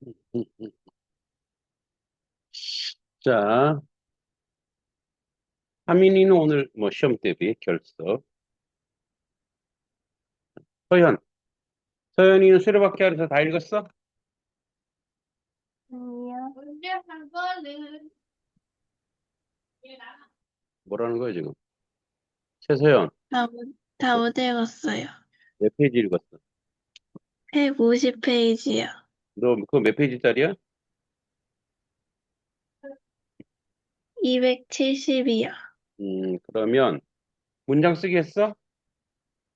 음, 음. 자, 하민이는 오늘 뭐 시험 대비 결석. 서현, 서현이는 수료받기 하면서 다 읽었어? 아니요. 언제 한 거는 뭐라는 거야, 지금? 최서연, 다, 다 못 읽었어요. 몇 페이지 읽었어? 150페이지요. 너 그거 몇 페이지짜리야? 270이요. 그러면 문장 쓰기 했어?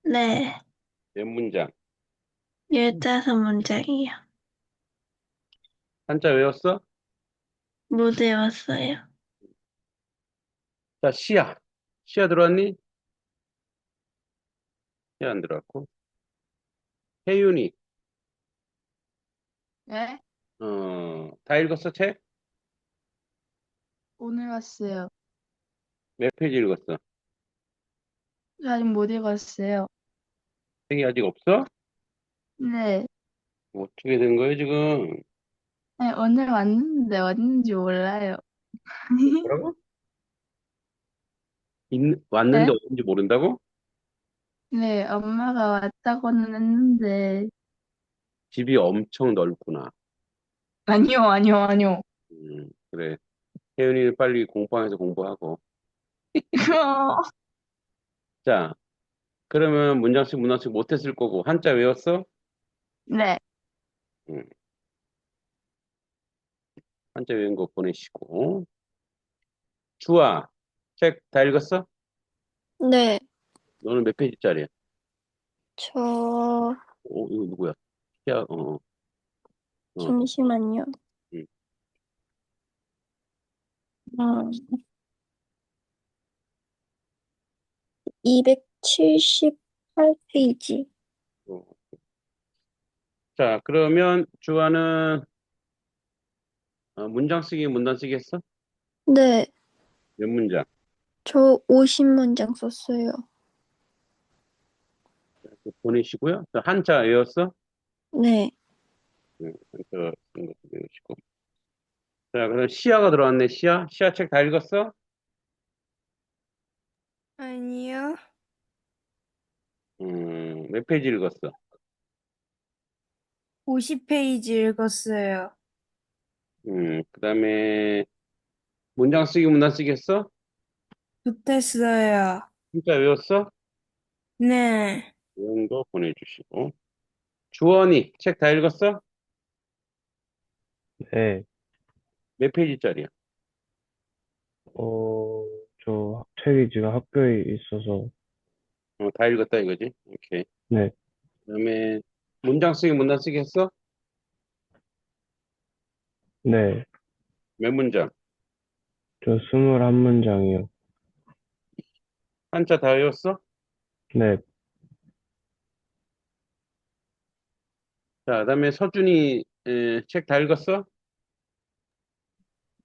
네, 몇 문장? 15문장이요. 한자 외웠어? 못 외웠어요. 자, 시야. 시야 들어왔니? 시야 안 들어왔고. 혜윤이, 네? 다 읽었어, 책? 오늘 왔어요. 몇 페이지 읽었어? 아직 못 읽었어요. 책이 아직 없어? 네. 어떻게 된 거예요, 지금? 네, 오늘 왔는데 왔는지 몰라요. 뭐라고? 왔는데 네? 어딘지 모른다고? 네, 엄마가 왔다고는 했는데, 집이 엄청 넓구나. 아니요, 아니요, 아니요. 그래. 혜윤이는 빨리 공부방에서 공부하고. 자, 그러면 문장식, 문장식 못했을 거고, 한자 외웠어? 네, 음, 한자 외운 거 보내시고. 주아, 책 다 읽었어? 네, 너는 몇 페이지짜리야? 저, 이거 누구야? 야, 어, 잠시만요. 음, 278페이지. 어. 자, 그러면 주아는 문장 쓰기, 문단 쓰기 했어? 네, 몇 문장? 저 50문장 썼어요. 보내시고요. 자, 한자 외웠어? 네, 한자 쓴 것도 외우시고. 자, 그럼 시야가 들어왔네, 시야? 시야 책 다 읽었어? 아니요. 몇 페이지 읽었어? 50페이지 읽었어요. 그 다음에 문장 쓰기, 문단 쓰기 했어? 못했어요. 진짜 외웠어? 네, 외운 거 보내주시고. 주원이 책 다 읽었어? 네, 몇 페이지짜리야? 저 책이 지금 학교에 있어서, 다 읽었다 이거지? 오케이. 네, 그 다음에 문장 쓰기, 문단 쓰기 했어? 네, 몇 문장? 저 21문장이요. 한자 다 외웠어? 네, 자, 그 다음에 서준이 책 다 읽었어?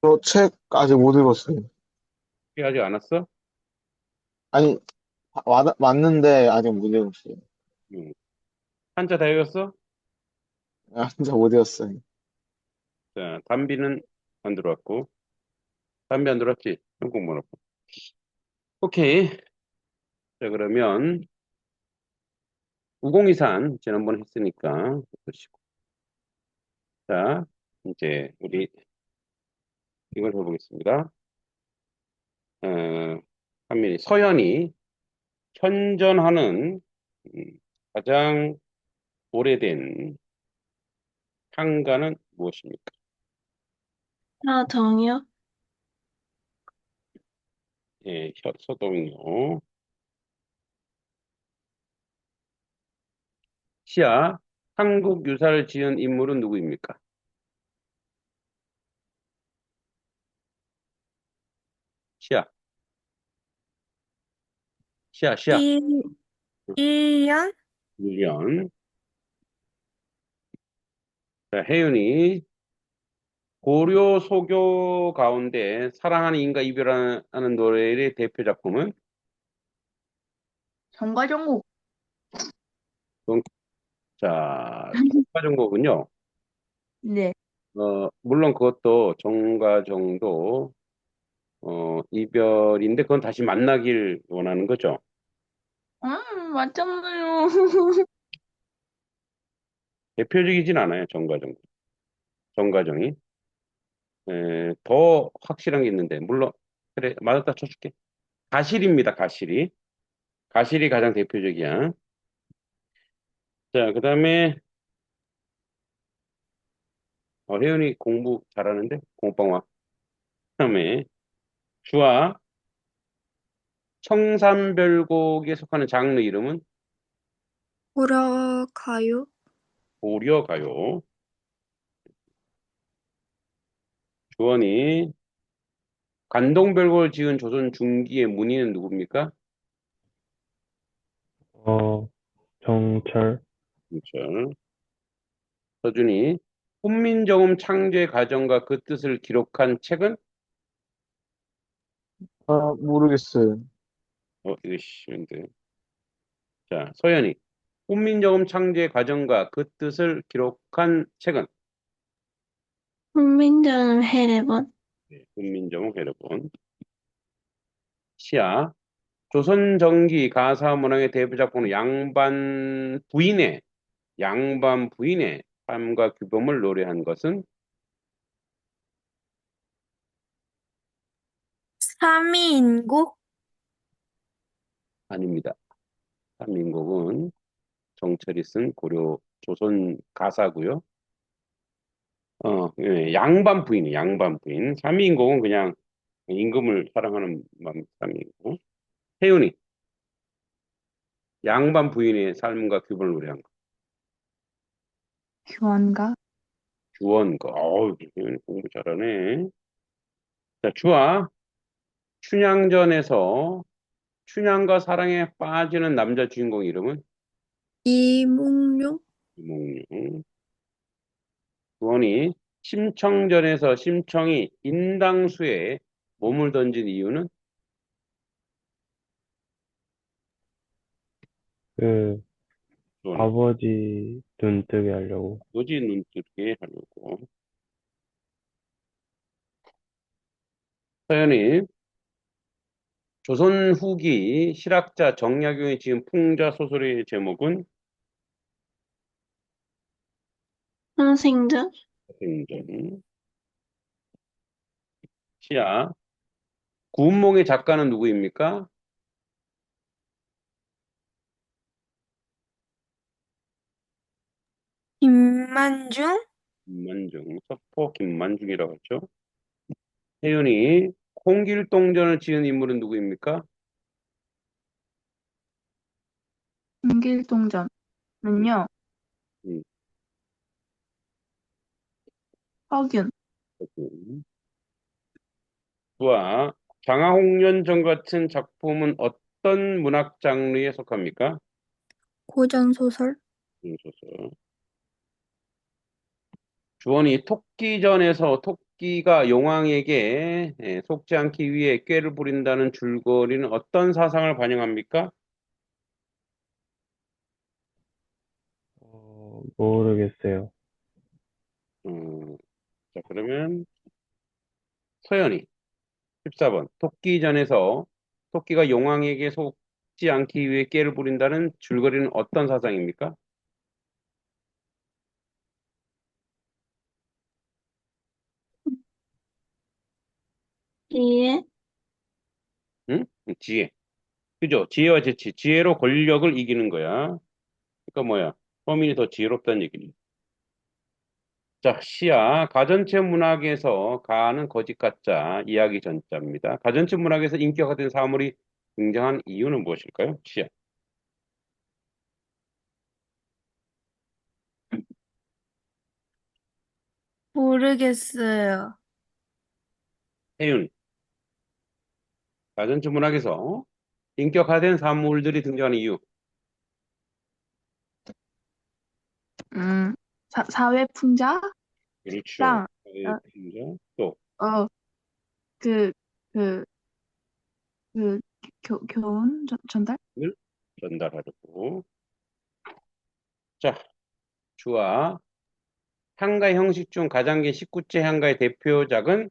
저 책 아직 못 읽었어요. 책 아직 안 왔어? 아니, 왔는데 아직 못 읽었어요. 음. 한자 다 읽었어? 아, 진짜 못 읽었어요. 자, 담비는 안 들어왔고. 담비 안 들어왔지? 한국 문화고. 오케이. 자, 그러면 우공이산 지난번에 했으니까 보시고. 자, 이제 우리 이걸 해보겠습니다. 어, 한민이 서연이 현존하는 가장 오래된 향가는 무엇입니까? 하동이요? 예, 서동요. 시야, 한국 유사를 지은 인물은 누구입니까? 시야, 시야. 1년? 1년. 자, 혜윤이 고려 소교 가운데 사랑하는 인과 이별하는 노래의 대표 작품은? 정과정곡. 동- 자, 동파정곡은요. 네. 물론 그것도 정과정도, 이별인데 그건 다시 만나길 원하는 거죠. 맞잖아요. 대표적이진 않아요, 정과정이. 더 확실한 게 있는데, 물론, 그래, 맞았다 쳐줄게. 가실입니다, 가실이. 가실이 가장 대표적이야. 자, 그 다음에, 혜연이 공부 잘하는데? 공부방와. 그 다음에, 주와 청산별곡에 속하는 장르 이름은 보러 가요? 고려가요. 주원이 관동별곡을 지은 조선 중기의 문인은 누굽니까? 정철. 그렇죠. 서준이 훈민정음 창제 과정과 그 뜻을 기록한 책은? 모르겠어요. 이거 쉬운데. 자, 서연이 훈민정음 창제 과정과 그 뜻을 기록한 책은? 훈민정음 해례본. 네, 훈민정음 회로본. 시야 조선 정기 가사 문학의 대표 작품은 양반 부인의 삶과 규범을 노래한 것은? 삼이인곡? 아닙니다. 민곡은 정철이 쓴 고려 조선 가사고요. 양반 부인이 양반 부인. 삼인곡은 그냥 임금을 사랑하는 마음 삼이고. 태윤이 양반 부인의 삶과 규범을 노래한 거. 교환가. 주원거. 태윤이 공부 잘하네. 자, 주아 춘향전에서 춘향과 사랑에 빠지는 남자 주인공 이름은? 이몽룡? 이몽룡. 주원이 심청전에서 심청이 인당수에 몸을 던진 이유는? 그, 주원이 아버지 눈 뜨게 하려고. 노지 눈뜨게 하려고. 서연이 조선 후기 실학자 정약용이 지은 풍자 소설의 제목은? 선생전. 생전. 시야 구운몽의 작가는 누구입니까? 김만중? 김만중, 서포 김만중이라고 했죠. 혜윤이 홍길동전을 지은 인물은 누구입니까? 홍길동전은요. 음, 허균. 와 장화홍련전 같은 작품은 어떤 문학 장르에 속합니까? 고전소설? 소설. 주원이 토끼전에서 토끼가 용왕에게 속지 않기 위해 꾀를 부린다는 줄거리는 어떤 사상을 반영합니까? 모르겠어요. 자, 그러면 서연이 14번 토끼전에서 토끼가 용왕에게 속지 않기 위해 꾀를 부린다는 줄거리는 어떤 사상입니까? 이에 응? 지혜. 그죠? 지혜와 재치. 지혜로 권력을 이기는 거야. 그러니까 뭐야? 서민이 더 지혜롭다는 얘기니. 자, 시야. 가전체 문학에서 가는 거짓 가짜 이야기 전자입니다. 가전체 문학에서 인격화된 사물이 등장한 이유는 무엇일까요? 시야. 모르겠어요. 혜윤. 가전체 문학에서 인격화된 사물들이 등장하는 이유. 사회풍자랑 그렇죠. 어, 또 어, 그, 그, 교훈 전달? 을 전달하려고. 자, 주와 향가의 형식 중 가장 긴 19제 향가의 대표작은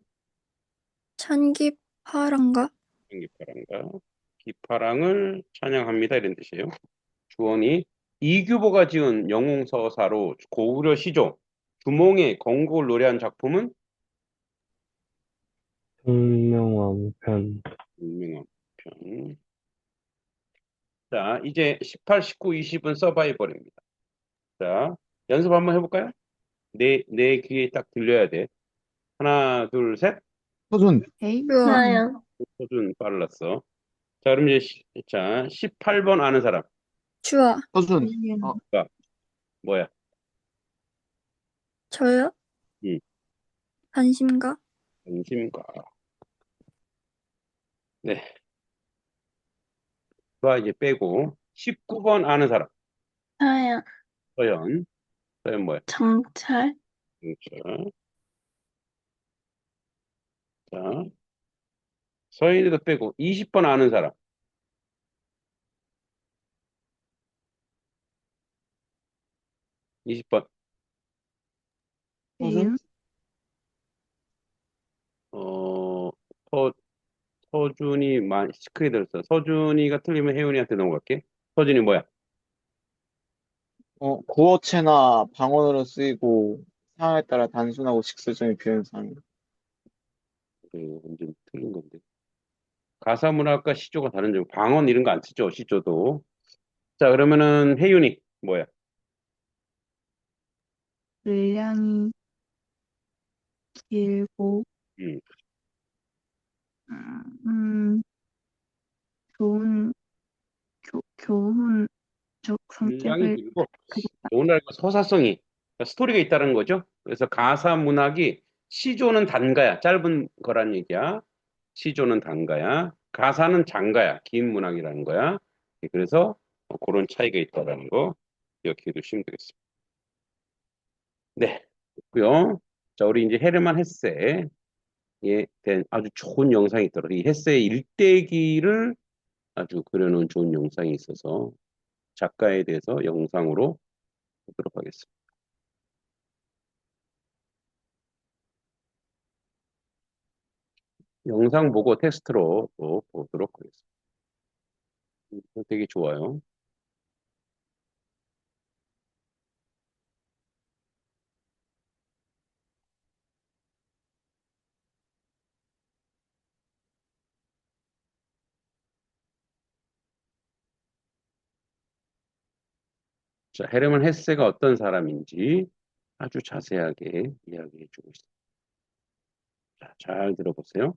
찬기파랑가? 기파랑가. 기파랑을 찬양합니다. 이런 뜻이에요. 주원이 이규보가 지은 영웅서사로 고구려 시조 주몽의 건국을 노래한 작품은 승명왕편. 유명한 편. 자, 이제 18, 19, 20은 서바이벌입니다. 자, 연습 한번 해볼까요? 내 귀에 딱 들려야 돼. 하나, 둘, 셋. 서준, 에이, 좋아. 서준 빨랐어. 자, 그럼 이제 자, 18번 아는 사람. 주아. 서준, 가 뭐야? 저요? 응, 관심가? 관심가. 네. 그 이제 빼고 19번 아는 사람. 저요. 서현. 서현 뭐야? 정찰. 자, 자, 서현이도 빼고 20번 아는 사람. 20번. 서준, 에임. 어, 서, 서준이 크게 들었어. 서준이가 틀리면 혜윤이한테 넘어갈게. 서준이 뭐야? 구어체나 방언으로 쓰이고 상황에 따라 단순하고 직설적인 표현 사용. 완전 틀린 건데. 가사문학과 시조가 다른 점. 방언 이런 거 안 쓰죠, 시조도. 자, 그러면은 혜윤이 뭐야? 분량이 길고, 음, 음, 음, 좋은, 교훈적 분량이 성격을 길고 가졌다. 오늘날과 서사성이 그러니까 스토리가 있다는 거죠. 그래서 가사 문학이 시조는 단가야. 짧은 거란 얘기야. 시조는 단가야. 가사는 장가야. 긴 문학이라는 거야. 그래서 그런 차이가 있다라는 거 기억해 두시면 되겠습니다. 네. 고요. 자, 우리 이제 헤르만 헤세에 된 아주 좋은 영상이 있더라고요. 이 헤세의 일대기를 아주 그려놓은 좋은 영상이 있어서 작가에 대해서 영상으로 보도록 하겠습니다. 영상 보고 텍스트로 또 보도록 하겠습니다. 되게 좋아요. 자, 헤르만 헤세가 어떤 사람인지 아주 자세하게 이야기해 주고 있습니다. 자, 잘 들어보세요.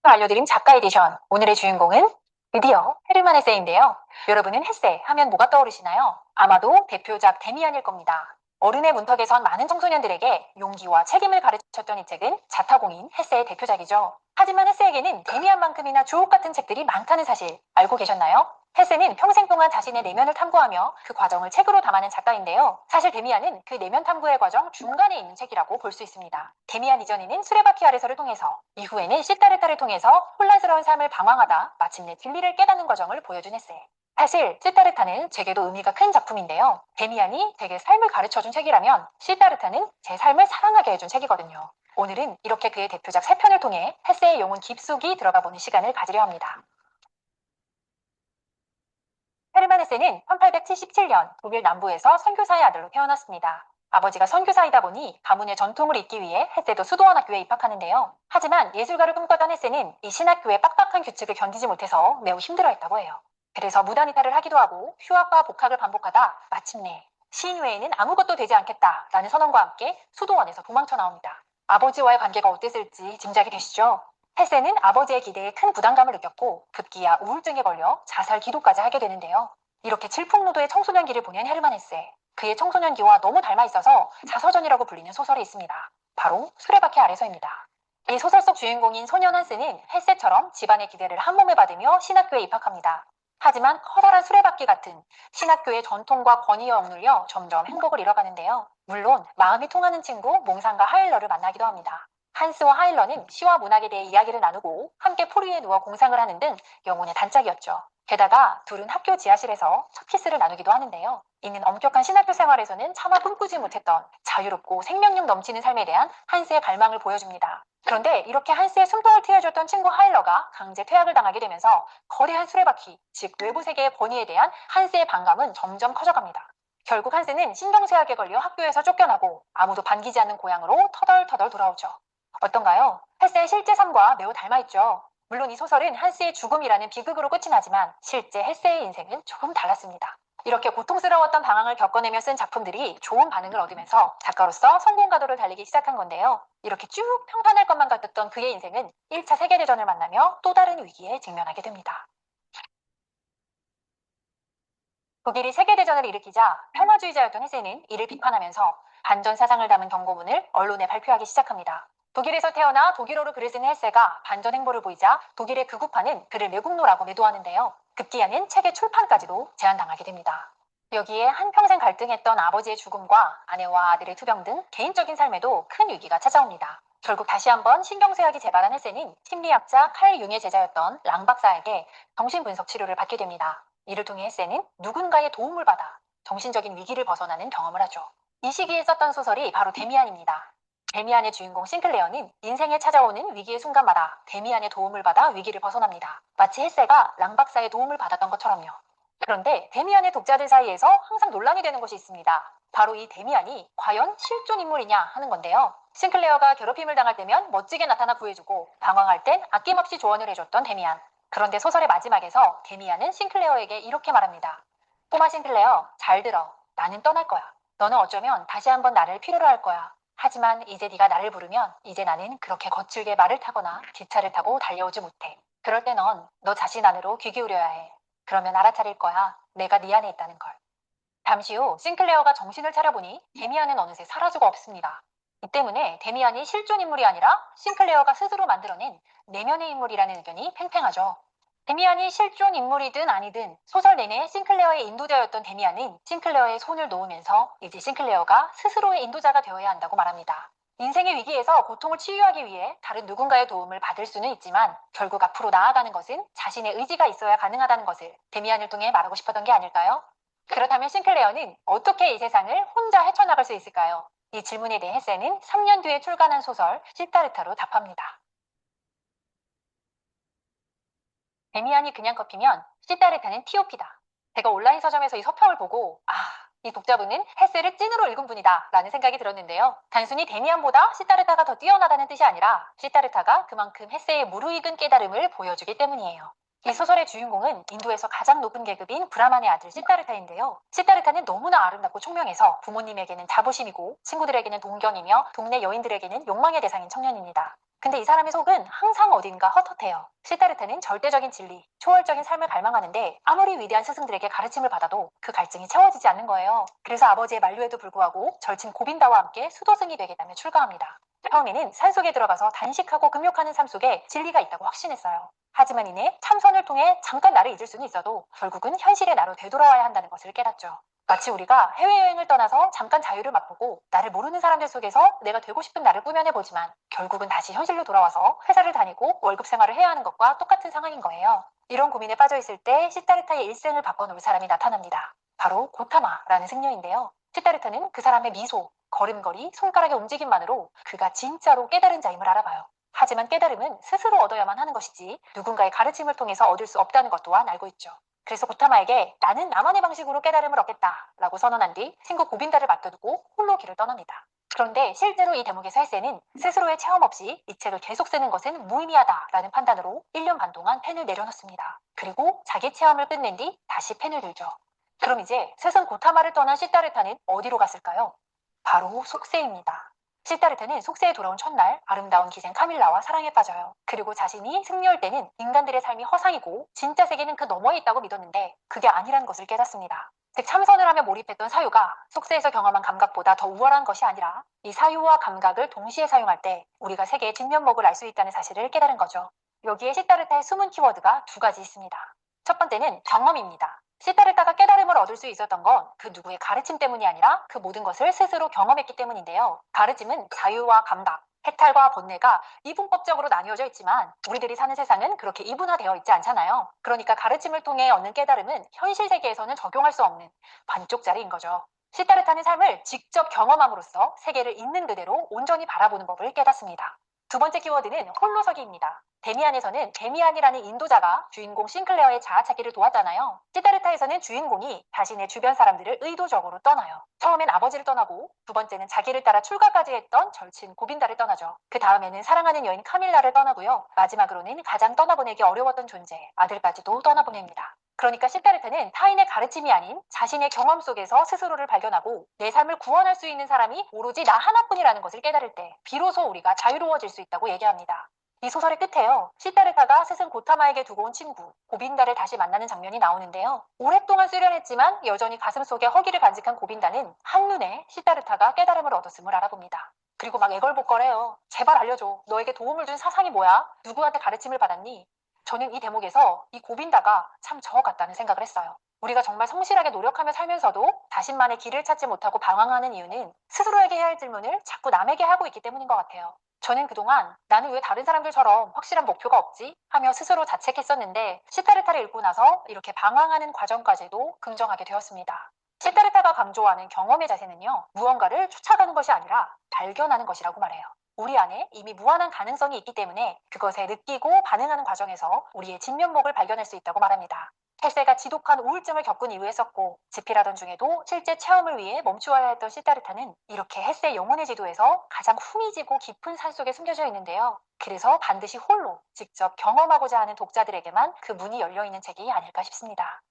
알려드린 작가 에디션. 오늘의 주인공은 드디어 헤르만 헤세인데요. 여러분은 헤세 하면 뭐가 떠오르시나요? 아마도 대표작 데미안일 겁니다. 어른의 문턱에선 많은 청소년들에게 용기와 책임을 가르쳤던 이 책은 자타공인 헤세의 대표작이죠. 하지만 헤세에게는 데미안만큼이나 주옥 같은 책들이 많다는 사실 알고 계셨나요? 헤세는 평생 동안 자신의 내면을 탐구하며 그 과정을 책으로 담아낸 작가인데요. 사실 데미안은 그 내면 탐구의 과정 중간에 있는 책이라고 볼 수 있습니다. 데미안 이전에는 수레바퀴 아래서를 통해서, 이후에는 시타르타를 통해서 혼란스러운 삶을 방황하다 마침내 진리를 깨닫는 과정을 보여준 헤세. 사실 시타르타는 제게도 의미가 큰 작품인데요. 데미안이 제게 삶을 가르쳐준 책이라면 시타르타는 제 삶을 사랑하게 해준 책이거든요. 오늘은 이렇게 그의 대표작 3편을 통해 헤세의 영혼 깊숙이 들어가보는 시간을 가지려 합니다. 헤르만 헤세는 1877년 독일 남부에서 선교사의 아들로 태어났습니다. 아버지가 선교사이다 보니 가문의 전통을 잇기 위해 헤세도 수도원학교에 입학하는데요. 하지만 예술가를 꿈꿨던 헤세는 이 신학교의 빡빡한 규칙을 견디지 못해서 매우 힘들어했다고 해요. 그래서 무단이탈을 하기도 하고 휴학과 복학을 반복하다 마침내 시인 외에는 아무것도 되지 않겠다라는 선언과 함께 수도원에서 도망쳐 나옵니다. 아버지와의 관계가 어땠을지 짐작이 되시죠? 헤세는 아버지의 기대에 큰 부담감을 느꼈고 급기야 우울증에 걸려 자살 기도까지 하게 되는데요. 이렇게 질풍노도의 청소년기를 보낸 헤르만 헤세. 그의 청소년기와 너무 닮아 있어서 자서전이라고 불리는 소설이 있습니다. 바로 수레바퀴 아래서입니다. 이 소설 속 주인공인 소년 한스는 헤세처럼 집안의 기대를 한몸에 받으며 신학교에 입학합니다. 하지만 커다란 수레바퀴 같은 신학교의 전통과 권위에 억눌려 점점 행복을 잃어가는데요. 물론 마음이 통하는 친구 몽상과 하일러를 만나기도 합니다. 한스와 하일러는 시와 문학에 대해 이야기를 나누고 함께 풀 위에 누워 공상을 하는 등 영혼의 단짝이었죠. 게다가 둘은 학교 지하실에서 첫 키스를 나누기도 하는데요. 이는 엄격한 신학교 생활에서는 차마 꿈꾸지 못했던 자유롭고 생명력 넘치는 삶에 대한 한스의 갈망을 보여줍니다. 그런데 이렇게 한스의 숨통을 트여줬던 친구 하일러가 강제 퇴학을 당하게 되면서 거대한 수레바퀴, 즉 외부 세계의 권위에 대한 한스의 반감은 점점 커져갑니다. 결국 한스는 신경쇠약에 걸려 학교에서 쫓겨나고 아무도 반기지 않는 고향으로 터덜터덜 돌아오죠. 어떤가요? 헬스의 실제 삶과 매우 닮아있죠. 물론 이 소설은 한스의 죽음이라는 비극으로 끝이 나지만 실제 헬스의 인생은 조금 달랐습니다. 이렇게 고통스러웠던 방황을 겪어내며 쓴 작품들이 좋은 반응을 얻으면서 작가로서 성공 가도를 달리기 시작한 건데요. 이렇게 쭉 평탄할 것만 같았던 그의 인생은 1차 세계대전을 만나며 또 다른 위기에 직면하게 됩니다. 독일이 세계대전을 일으키자 평화주의자였던 헤세는 이를 비판하면서 반전 사상을 담은 경고문을 언론에 발표하기 시작합니다. 독일에서 태어나 독일어로 글을 쓰는 헤세가 반전 행보를 보이자 독일의 극우파는 그를 매국노라고 매도하는데요. 급기야는 책의 출판까지도 제한당하게 됩니다. 여기에 한평생 갈등했던 아버지의 죽음과 아내와 아들의 투병 등 개인적인 삶에도 큰 위기가 찾아옵니다. 결국 다시 한번 신경쇠약이 재발한 헤세는 심리학자 칼 융의 제자였던 랑 박사에게 정신분석 치료를 받게 됩니다. 이를 통해 헤세는 누군가의 도움을 받아 정신적인 위기를 벗어나는 경험을 하죠. 이 시기에 썼던 소설이 바로 데미안입니다. 데미안의 주인공 싱클레어는 인생에 찾아오는 위기의 순간마다 데미안의 도움을 받아 위기를 벗어납니다. 마치 헤세가 랑 박사의 도움을 받았던 것처럼요. 그런데 데미안의 독자들 사이에서 항상 논란이 되는 것이 있습니다. 바로 이 데미안이 과연 실존 인물이냐 하는 건데요. 싱클레어가 괴롭힘을 당할 때면 멋지게 나타나 구해주고 방황할 땐 아낌없이 조언을 해줬던 데미안. 그런데 소설의 마지막에서 데미안은 싱클레어에게 이렇게 말합니다. 꼬마 싱클레어, 잘 들어. 나는 떠날 거야. 너는 어쩌면 다시 한번 나를 필요로 할 거야. 하지만 이제 네가 나를 부르면 이제 나는 그렇게 거칠게 말을 타거나 기차를 타고 달려오지 못해. 그럴 때 넌 너 자신 안으로 귀 기울여야 해. 그러면 알아차릴 거야. 내가 네 안에 있다는 걸. 잠시 후 싱클레어가 정신을 차려보니 데미안은 어느새 사라지고 없습니다. 이 때문에 데미안이 실존 인물이 아니라 싱클레어가 스스로 만들어낸 내면의 인물이라는 의견이 팽팽하죠. 데미안이 실존 인물이든 아니든 소설 내내 싱클레어의 인도자였던 데미안은 싱클레어의 손을 놓으면서 이제 싱클레어가 스스로의 인도자가 되어야 한다고 말합니다. 인생의 위기에서 고통을 치유하기 위해 다른 누군가의 도움을 받을 수는 있지만 결국 앞으로 나아가는 것은 자신의 의지가 있어야 가능하다는 것을 데미안을 통해 말하고 싶었던 게 아닐까요? 그렇다면 싱클레어는 어떻게 이 세상을 혼자 헤쳐나갈 수 있을까요? 이 질문에 대해 헤세는 3년 뒤에 출간한 소설 시타르타로 답합니다. 데미안이 그냥 컵이면 시타르타는 티오피다. 제가 온라인 서점에서 이 서평을 보고 이 독자분은 헤세를 찐으로 읽은 분이다 라는 생각이 들었는데요. 단순히 데미안보다 시타르타가 더 뛰어나다는 뜻이 아니라 시타르타가 그만큼 헤세의 무르익은 깨달음을 보여주기 때문이에요. 이 소설의 주인공은 인도에서 가장 높은 계급인 브라만의 아들 시타르타인데요. 시타르타는 너무나 아름답고 총명해서 부모님에게는 자부심이고 친구들에게는 동경이며 동네 여인들에게는 욕망의 대상인 청년입니다. 근데 이 사람의 속은 항상 어딘가 헛헛해요. 시타르타는 절대적인 진리, 초월적인 삶을 갈망하는데 아무리 위대한 스승들에게 가르침을 받아도 그 갈증이 채워지지 않는 거예요. 그래서 아버지의 만류에도 불구하고 절친 고빈다와 함께 수도승이 되겠다며 출가합니다. 처음에는 산속에 들어가서 단식하고 금욕하는 삶 속에 진리가 있다고 확신했어요. 하지만 이내 참선을 통해 잠깐 나를 잊을 수는 있어도 결국은 현실의 나로 되돌아와야 한다는 것을 깨닫죠. 마치 우리가 해외여행을 떠나서 잠깐 자유를 맛보고 나를 모르는 사람들 속에서 내가 되고 싶은 나를 꾸며내보지만 결국은 다시 현실로 돌아와서 회사를 다니고 월급 생활을 해야 하는 것과 똑같은 상황인 거예요. 이런 고민에 빠져있을 때 시타르타의 일생을 바꿔놓을 사람이 나타납니다. 바로 고타마라는 승려인데요. 시타르타는 그 사람의 미소, 걸음걸이, 손가락의 움직임만으로 그가 진짜로 깨달은 자임을 알아봐요. 하지만 깨달음은 스스로 얻어야만 하는 것이지 누군가의 가르침을 통해서 얻을 수 없다는 것 또한 알고 있죠. 그래서 고타마에게 나는 나만의 방식으로 깨달음을 얻겠다라고 선언한 뒤 친구 고빈다를 맡겨두고 홀로 길을 떠납니다. 그런데 실제로 이 대목에서 헤세는 스스로의 체험 없이 이 책을 계속 쓰는 것은 무의미하다라는 판단으로 1년 반 동안 펜을 내려놓습니다. 그리고 자기 체험을 끝낸 뒤 다시 펜을 들죠. 그럼 이제 스승 고타마를 떠난 시타르타는 어디로 갔을까요? 바로 속세입니다. 시타르타는 속세에 돌아온 첫날 아름다운 기생 카밀라와 사랑에 빠져요. 그리고 자신이 승려일 때는 인간들의 삶이 허상이고 진짜 세계는 그 너머에 있다고 믿었는데 그게 아니라는 것을 깨닫습니다. 즉 참선을 하며 몰입했던 사유가 속세에서 경험한 감각보다 더 우월한 것이 아니라 이 사유와 감각을 동시에 사용할 때 우리가 세계의 진면목을 알 수 있다는 사실을 깨달은 거죠. 여기에 시타르타의 숨은 키워드가 두 가지 있습니다. 첫 번째는 경험입니다. 시타르타가 깨달음을 얻을 수 있었던 건 그 누구의 가르침 때문이 아니라 그 모든 것을 스스로 경험했기 때문인데요. 가르침은 자유와 감각, 해탈과 번뇌가 이분법적으로 나뉘어져 있지만 우리들이 사는 세상은 그렇게 이분화되어 있지 않잖아요. 그러니까 가르침을 통해 얻는 깨달음은 현실 세계에서는 적용할 수 없는 반쪽짜리인 거죠. 시타르타는 삶을 직접 경험함으로써 세계를 있는 그대로 온전히 바라보는 법을 깨닫습니다. 두 번째 키워드는 홀로서기입니다. 데미안에서는 데미안이라는 인도자가 주인공 싱클레어의 자아찾기를 도왔잖아요. 시타르타에서는 주인공이 자신의 주변 사람들을 의도적으로 떠나요. 처음엔 아버지를 떠나고 두 번째는 자기를 따라 출가까지 했던 절친 고빈다를 떠나죠. 그 다음에는 사랑하는 여인 카밀라를 떠나고요. 마지막으로는 가장 떠나보내기 어려웠던 존재 아들까지도 떠나보냅니다. 그러니까 시타르타는 타인의 가르침이 아닌 자신의 경험 속에서 스스로를 발견하고 내 삶을 구원할 수 있는 사람이 오로지 나 하나뿐이라는 것을 깨달을 때 비로소 우리가 자유로워질 수 있다고 얘기합니다. 이 소설의 끝에요. 시타르타가 스승 고타마에게 두고 온 친구 고빈다를 다시 만나는 장면이 나오는데요. 오랫동안 수련했지만 여전히 가슴속에 허기를 간직한 고빈다는 한눈에 시타르타가 깨달음을 얻었음을 알아봅니다. 그리고 막 애걸복걸해요. 제발 알려줘. 너에게 도움을 준 사상이 뭐야? 누구한테 가르침을 받았니? 저는 이 대목에서 이 고빈다가 참 저 같다는 생각을 했어요. 우리가 정말 성실하게 노력하며 살면서도 자신만의 길을 찾지 못하고 방황하는 이유는 스스로에게 해야 할 질문을 자꾸 남에게 하고 있기 때문인 것 같아요. 저는 그동안 나는 왜 다른 사람들처럼 확실한 목표가 없지? 하며 스스로 자책했었는데 시타르타를 읽고 나서 이렇게 방황하는 과정까지도 긍정하게 되었습니다. 시타르타가 강조하는 경험의 자세는요, 무언가를 쫓아가는 것이 아니라 발견하는 것이라고 말해요. 우리 안에 이미 무한한 가능성이 있기 때문에 그것에 느끼고 반응하는 과정에서 우리의 진면목을 발견할 수 있다고 말합니다. 헬세가 지독한 우울증을 겪은 이후에 썼고 집필하던 중에도 실제 체험을 위해 멈추어야 했던 시타르타는 이렇게 헬세 영혼의 지도에서 가장 후미지고 깊은 산속에 숨겨져 있는데요. 그래서 반드시 홀로 직접 경험하고자 하는 독자들에게만 그 문이 열려있는 책이 아닐까 싶습니다.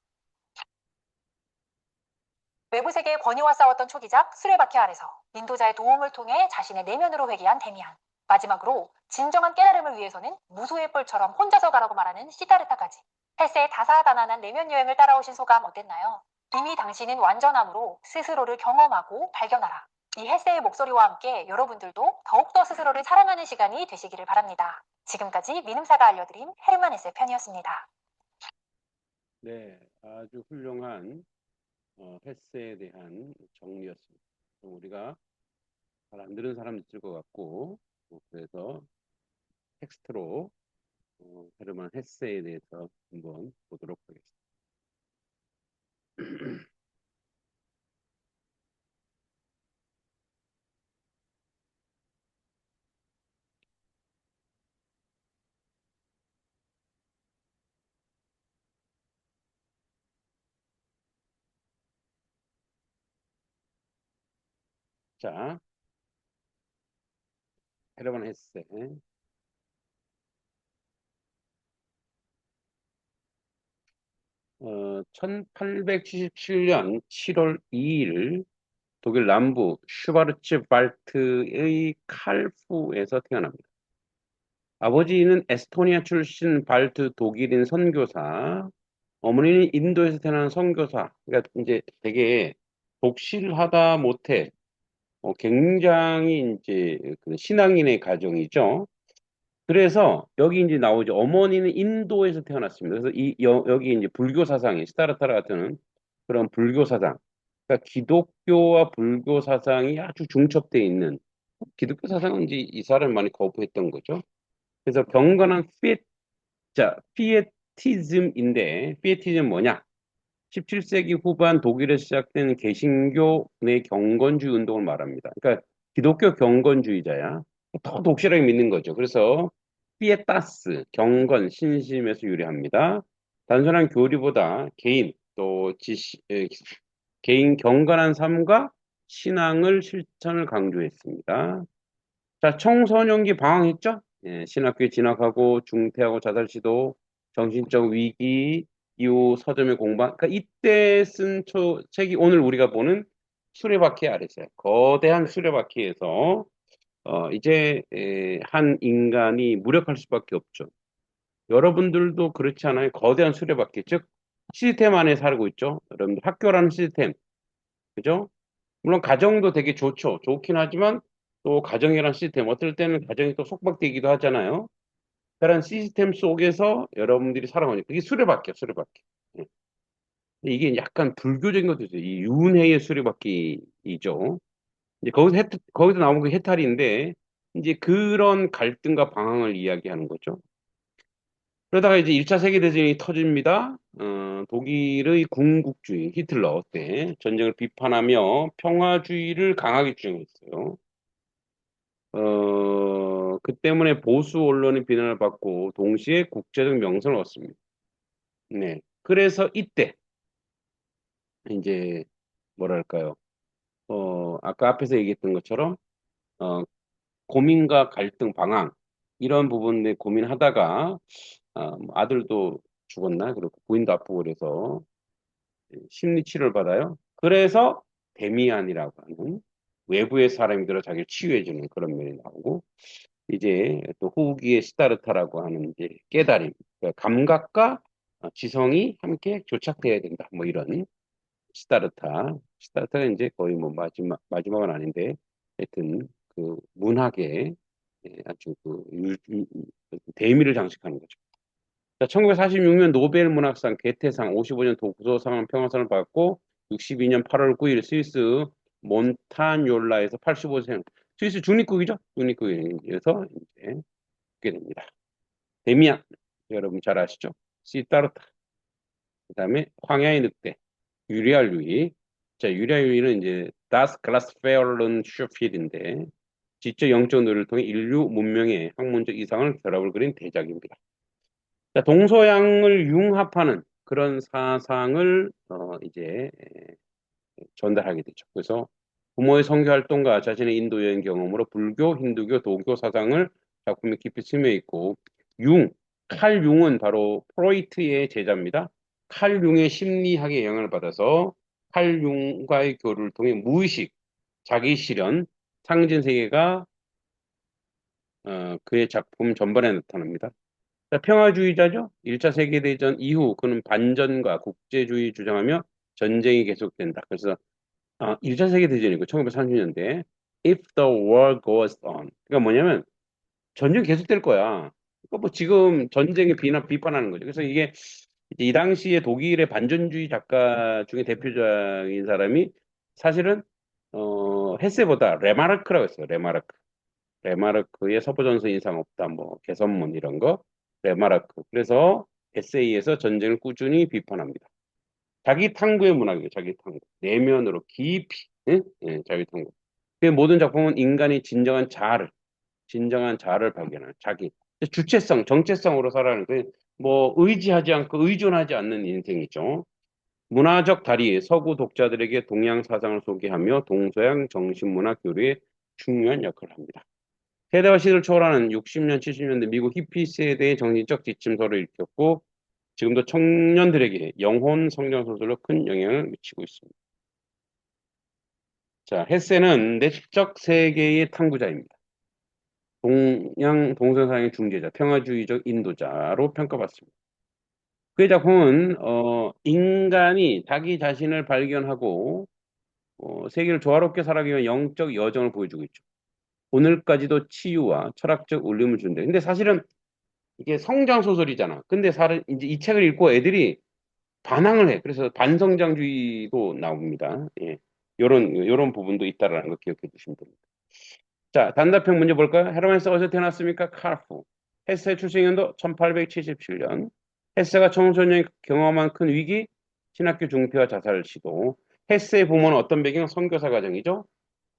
외부 세계의 권위와 싸웠던 초기작 수레바퀴 아래서 인도자의 도움을 통해 자신의 내면으로 회귀한 데미안. 마지막으로 진정한 깨달음을 위해서는 무소의 뿔처럼 혼자서 가라고 말하는 시타르타까지. 헬세의 다사다난한 내면 여행을 따라오신 소감 어땠나요? 이미 당신은 완전함으로 스스로를 경험하고 발견하라. 이 헬세의 목소리와 함께 여러분들도 더욱더 스스로를 사랑하는 시간이 되시기를 바랍니다. 지금까지 민음사가 알려드린 헤르만 헬세 편이었습니다. 네, 아주 훌륭한 헬스에 대한 정리였습니다. 우리가 잘 안 들은 사람도 있을 것 같고, 그래서 텍스트로 헤르만 헤세에 대해서 한번 보도록 하겠습니다. 자, 헤르만 헤세. 1877년 7월 2일 독일 남부 슈바르츠발트의 칼푸에서 태어납니다. 아버지는 에스토니아 출신 발트 독일인 선교사, 어머니는 인도에서 태어난 선교사. 그러니까 이제 되게 독실하다 못해 굉장히 이제 그 신앙인의 가정이죠. 그래서 여기 이제 나오죠. 어머니는 인도에서 태어났습니다. 그래서 여기 이제 불교 사상이 시타르타라 같은 그런 불교 사상. 그러니까 기독교와 불교 사상이 아주 중첩되어 있는 기독교 사상은 이제 이 사람을 많이 거부했던 거죠. 그래서 경건한 피에티즘인데 피에티즘 뭐냐? 17세기 후반 독일에서 시작된 개신교 내 경건주의 운동을 말합니다. 그러니까 기독교 경건주의자야. 더 독실하게 믿는 거죠. 그래서 피에타스, 경건, 신심에서 유래합니다. 단순한 교리보다 개인, 또 개인 경건한 삶과 신앙을 실천을 강조했습니다. 자, 청소년기 방황했죠? 예, 신학교에 진학하고 중퇴하고 자살 시도, 정신적 위기, 이후 서점의 공방. 그러니까 이때 쓴 책이 오늘 우리가 보는 수레바퀴 아래서요. 거대한 수레바퀴에서 이제 한 인간이 무력할 수밖에 없죠. 여러분들도 그렇지 않아요? 거대한 수레바퀴, 즉 시스템 안에 살고 있죠. 여러분들 학교라는 시스템, 그죠? 물론 가정도 되게 좋죠. 좋긴 하지만 또 가정이란 시스템, 어떨 때는 가정이 또 속박되기도 하잖아요. 그런 시스템 속에서 여러분들이 살아가니까 이게 수레바퀴야, 수레바퀴. 예. 근데 이게 약간 불교적인 것도 있어요. 이 윤회의 수레바퀴이죠. 이제 거기서 나온 게 해탈인데 이제 그런 갈등과 방황을 이야기하는 거죠. 그러다가 이제 1차 세계대전이 터집니다. 독일의 군국주의 히틀러 때 전쟁을 비판하며 평화주의를 강하게 주장했어요. 그 때문에 보수 언론의 비난을 받고 동시에 국제적 명성을 얻습니다. 네. 그래서 이때 이제 뭐랄까요? 아까 앞에서 얘기했던 것처럼 어, 고민과 갈등, 방황 이런 부분에 고민하다가 뭐 아들도 죽었나? 그리고 부인도 아프고 그래서 심리 치료를 받아요. 그래서 데미안이라고 하는 외부의 사람이 들어 자기를 치유해주는 그런 면이 나오고 이제 또 후기의 시다르타라고 하는 이제 깨달음, 그러니까 감각과 지성이 함께 교착돼야 된다. 뭐 이런 시다르타가 이제 거의 뭐 마지막은 아닌데 하여튼 그 문학의 아주 대미를 장식하는 거죠. 자, 1946년 노벨 문학상 게테상, 55년 독서상 평화상을 받고 62년 8월 9일 스위스 몬타뇰라에서 85세 스위스 중립국이죠. 중립국에서 이제 죽게 됩니다. 데미안 여러분 잘 아시죠? 시다르타 그다음에 황야의 늑대 유리알 유이 자 유리알 유이는 이제 다스 글라스페어른 슈필인데 지적 영적 노력을 통해 인류 문명의 학문적 이상을 결합을 그린 대작입니다. 자, 동서양을 융합하는 그런 사상을 이제 전달하게 되죠. 그래서 부모의 선교 활동과 자신의 인도 여행 경험으로 불교, 힌두교, 도교 사상을 작품에 깊이 스며 있고 칼 융은 바로 프로이트의 제자입니다. 칼 융의 심리학에 영향을 받아서 칼 융과의 교류를 통해 무의식, 자기 실현, 상징 세계가 그의 작품 전반에 나타납니다. 자, 평화주의자죠. 1차 세계대전 이후 그는 반전과 국제주의 주장하며 전쟁이 계속된다. 그래서 1차 세계대전이고 1930년대 If the war goes on. 그러니까 뭐냐면 전쟁이 계속될 거야. 그러니까 뭐 지금 전쟁에 비판하는 거죠. 그래서 이게 이제 이 당시에 독일의 반전주의 작가 중에 대표적인 사람이 사실은 헤세보다 레마르크라고 했어요. 레마르크의 서부전선 인상 없다, 뭐 개선문 이런 거 레마르크. 그래서 에세이에서 전쟁을 꾸준히 비판합니다. 자기 탐구의 문학이에요. 자기 탐구. 내면으로 깊이. 응? 예, 자기 탐구. 그 모든 작품은 인간이 진정한 자아를 발견하는 자기 주체성, 정체성으로 살아가는 뭐 의지하지 않고 의존하지 않는 인생이죠. 문화적 다리, 서구 독자들에게 동양 사상을 소개하며 동서양 정신문화 교류에 중요한 역할을 합니다. 세대와 시대를 초월하는 60년, 70년대 미국 히피 세대의 정신적 지침서를 일으켰고 지금도 청년들에게 영혼 성장 소설로 큰 영향을 미치고 있습니다. 자, 헤세는 내적 세계의 탐구자입니다. 동서양의 중재자, 평화주의적 인도자로 평가받습니다. 그의 작품은 인간이 자기 자신을 발견하고 세계를 조화롭게 살아가기 위한 영적 여정을 보여주고 있죠. 오늘까지도 치유와 철학적 울림을 준대. 근데 사실은 이게 성장 소설이잖아. 근데 이제 이 책을 읽고 애들이 반항을 해. 그래서 반성장주의도 나옵니다. 예. 요런 부분도 있다라는 거 기억해 주시면 됩니다. 자, 단답형 문제 볼까요? 헤르만 헤세 어디서 태어났습니까? 카르프. 헤세 출생연도 1877년. 헤세가 청소년 경험한 큰 위기, 신학교 중퇴와 자살 시도. 헤세의 부모는 어떤 배경? 선교사 가정이죠.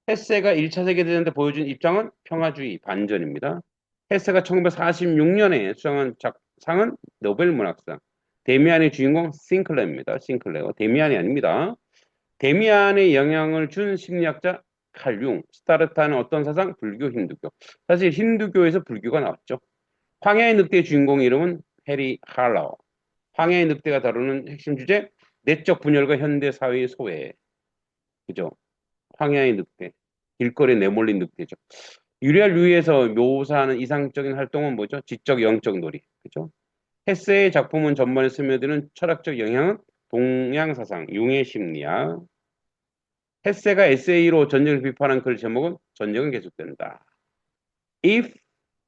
헤세가 1차 세계대전 때 보여준 입장은 평화주의 반전입니다. 헤세가 1946년에 수상한 상은 노벨 문학상. 데미안의 주인공 싱클레어입니다. 싱클레어. 데미안이 아닙니다. 데미안의 영향을 준 심리학자 칼융. 스타르타는 어떤 사상? 불교, 힌두교. 사실 힌두교에서 불교가 나왔죠. 황야의 늑대의 주인공 이름은 해리 할라워. 황야의 늑대가 다루는 핵심 주제 내적 분열과 현대 사회의 소외. 그죠? 황야의 늑대. 길거리에 내몰린 늑대죠. 유리알 유이에서 묘사하는 이상적인 활동은 뭐죠? 지적 영적 놀이. 그죠? 헤세의 작품은 전반에 스며드는 철학적 영향은 동양 사상, 융의 심리학. 헤세가 에세이로 전쟁을 비판한 글 제목은 전쟁은 계속된다. If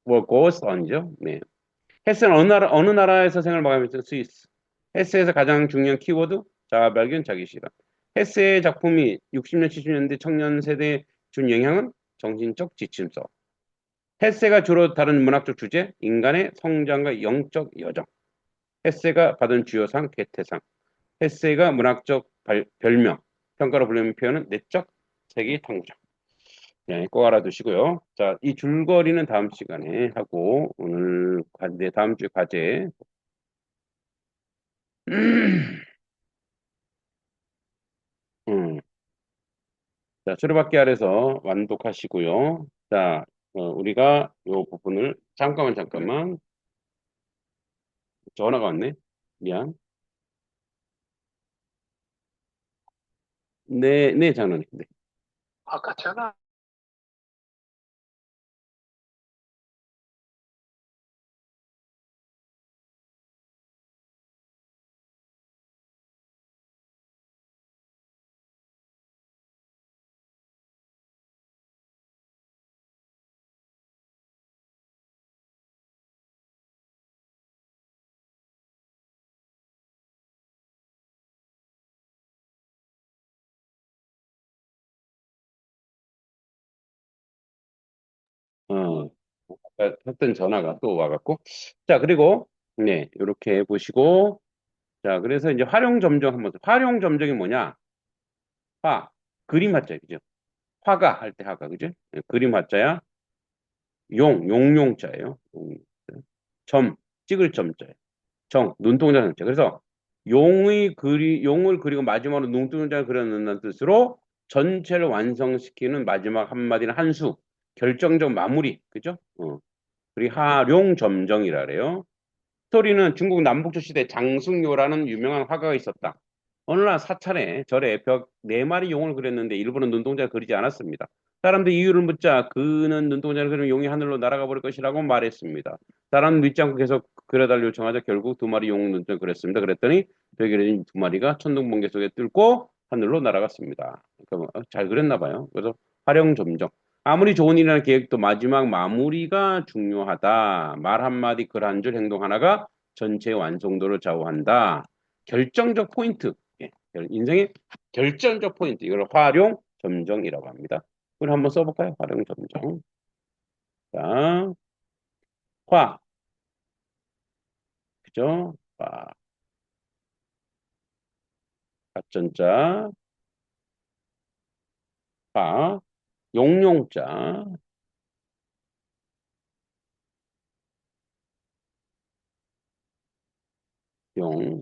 war goes on이죠. 네. 헤세는 어느 나라에서 생을 마감했죠? 스위스. 헤세에서 가장 중요한 키워드 자아 발견, 자기 실현. 헤세의 작품이 60년, 70년대 청년 세대에 준 영향은 정신적 지침서. 헤세가 주로 다룬 문학적 주제, 인간의 성장과 영적 여정. 헤세가 받은 주요상, 개태상. 헤세가 문학적 별명, 평가로 불리는 표현은 내적 세계 탐구자. 네, 꼭 알아두시고요. 자, 이 줄거리는 다음 시간에 하고, 오늘, 다음 주 과제. 음, 자, 수료받기 아래서 완독하시고요. 자, 우리가 요 부분을, 잠깐만. 전화가 왔네. 미안. 네, 장로님. 네. 아까 전화 어, 아까 했던 전화가 또 와갖고. 자, 그리고, 네, 이렇게 보시고. 자, 그래서 이제 활용 점정 한번, 활용 점정이 뭐냐? 화, 그림 화자, 그죠? 화가 할 때 화가, 그죠? 네, 그림 화자야. 용용자예요. 점, 찍을 점자예요. 눈동자 형태. 그래서 용을 그리고 마지막으로 눈동자를 그려놓는 뜻으로 전체를 완성시키는 마지막 한마디는 한 수, 결정적 마무리, 그죠? 그리고 하룡점정이라 그래요. 스토리는 중국 남북조 시대 장승요라는 유명한 화가가 있었다. 어느 날 사찰에 절에 벽 네 마리 용을 그렸는데 일부는 눈동자를 그리지 않았습니다. 사람들이 이유를 묻자 그는 눈동자를 그리면 용이 하늘로 날아가 버릴 것이라고 말했습니다. 사람은 믿지 않고 계속 그려달라 요청하자 결국 두 마리 용 눈동자를 그렸습니다. 그랬더니 벽에 그려진 두 마리가 천둥번개 속에 뚫고 하늘로 날아갔습니다. 그러니까 잘 그렸나 봐요. 그래서 활용점정. 아무리 좋은 일이라는 계획도 마지막 마무리가 중요하다. 말 한마디, 글 한 줄, 행동 하나가 전체의 완성도를 좌우한다. 결정적 포인트. 예, 인생의 결정적 포인트. 이걸 활용 점정이라고 합니다. 우리 한번 써볼까요? 활용 점정. 자, 화. 그죠? 화. 가전자. 화. 용용자.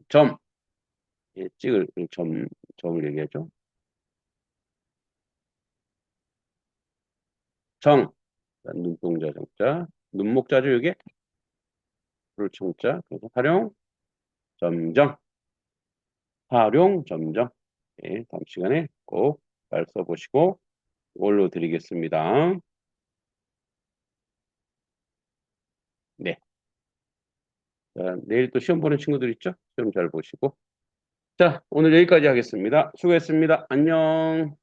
점. 예, 찍을 점을 얘기하죠. 정. 눈동자 정자. 눈목자죠, 이게? 불 청자. 그래서 활용 점정. 활용 점정. 예, 다음 시간에 꼭 잘 써보시고 올려드리겠습니다. 네. 자, 내일 또 시험 보는 친구들 있죠? 시험 잘 보시고. 자, 오늘 여기까지 하겠습니다. 수고했습니다. 안녕.